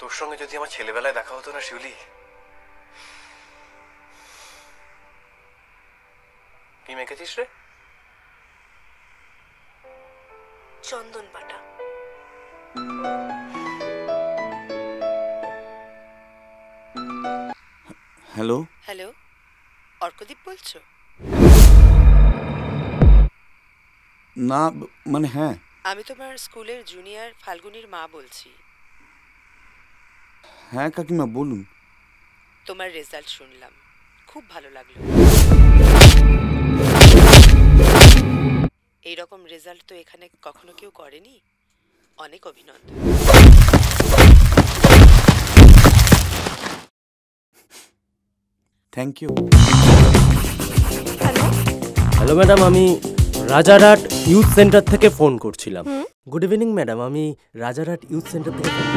তোর সঙ্গে যদি আমার ছেলেবেলায় দেখা হতো না শিউলি। কি মেখেছিস রে? চন্দন বাটা। হ্যালো হ্যালো, অর্কদীপ বলছো? না মানে হ্যাঁ। আমি তোমার স্কুলের জুনিয়র ফাল্গুনির মা বলছি। হ্যাঁ কাকিমা বলুন। তোমার রেজাল্ট শুনলাম, খুব ভালো লাগলো। এইরকম রেজাল্ট তো এখানে কখনো কেউ করেনি, অনেক অভিনন্দন। Thank you. হ্যালো ম্যাডাম, আমি রাজারহাট ইউথ সেন্টার থেকে ফোন করছিলাম। গুড ইভিনিং ম্যাডাম, আমি রাজারহাট ইউথ সেন্টার থেকে ফোন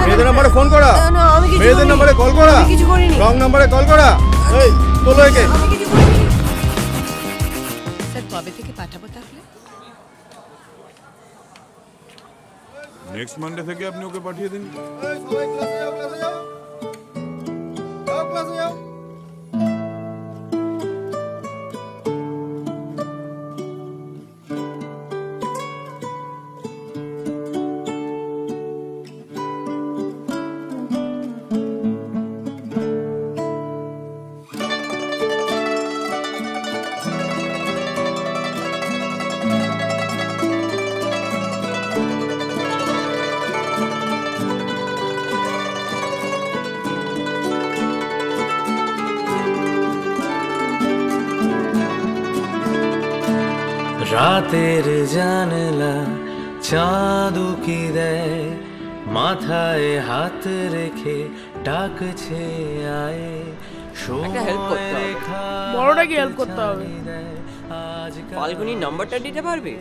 মেয়েদের নম্বরে ফোন করা, মেয়েদের নম্বরে কল করা, রং নম্বরে কল করা। এই তোলো একে। স্যার কবে থেকে পাঠাবো তাহলে? নেক্সট মানডে থেকে আপনি ওকে পাঠিয়ে দিন। এই সবাই ক্লাসে যাও, ক্লাসে যাও। যাও ক্লাসে যাও। রাতের জানলা চাঁদ উকি দেয়, মাথায় হাত রেখে ডাকছে আয়। বড়টা কি হেল্প করতে হবে? ফাল্গুনির নাম্বারটা দিতে পারবে?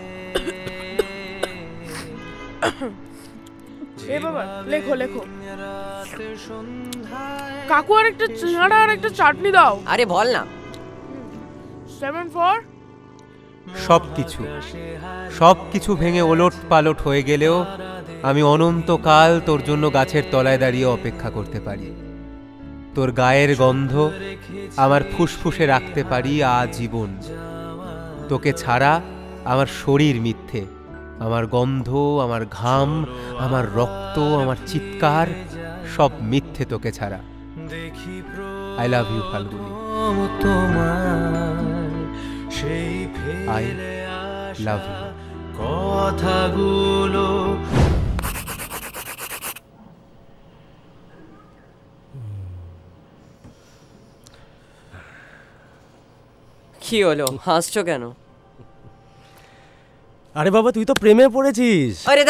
এ বাবা, লেখো লেখো। কাকু আর একটা সিঙ্গাড়া আর একটা চাটনি দাও। আরে বল না। 7-4। সবকিছু ভেঙে ওলট পালট হয়ে গেলেও আমি অনন্তকাল তোর জন্য গাছের তলায় দাঁড়িয়ে অপেক্ষা করতে পারি। তোর গায়ের গন্ধ আমার ফুসফুসে রাখতে পারি আজীবন। তোকে ছাড়া আমার শরীর মিথ্যে, আমার গন্ধ, আমার ঘাম, আমার রক্ত, আমার চিৎকার সব মিথ্যে তোকে ছাড়া। I love you Falguni, I love you. কথাগুলো কি হলো, হাসছো কেন? আরে বাবা, তুই তো প্রেমে পড়েছিস। আরে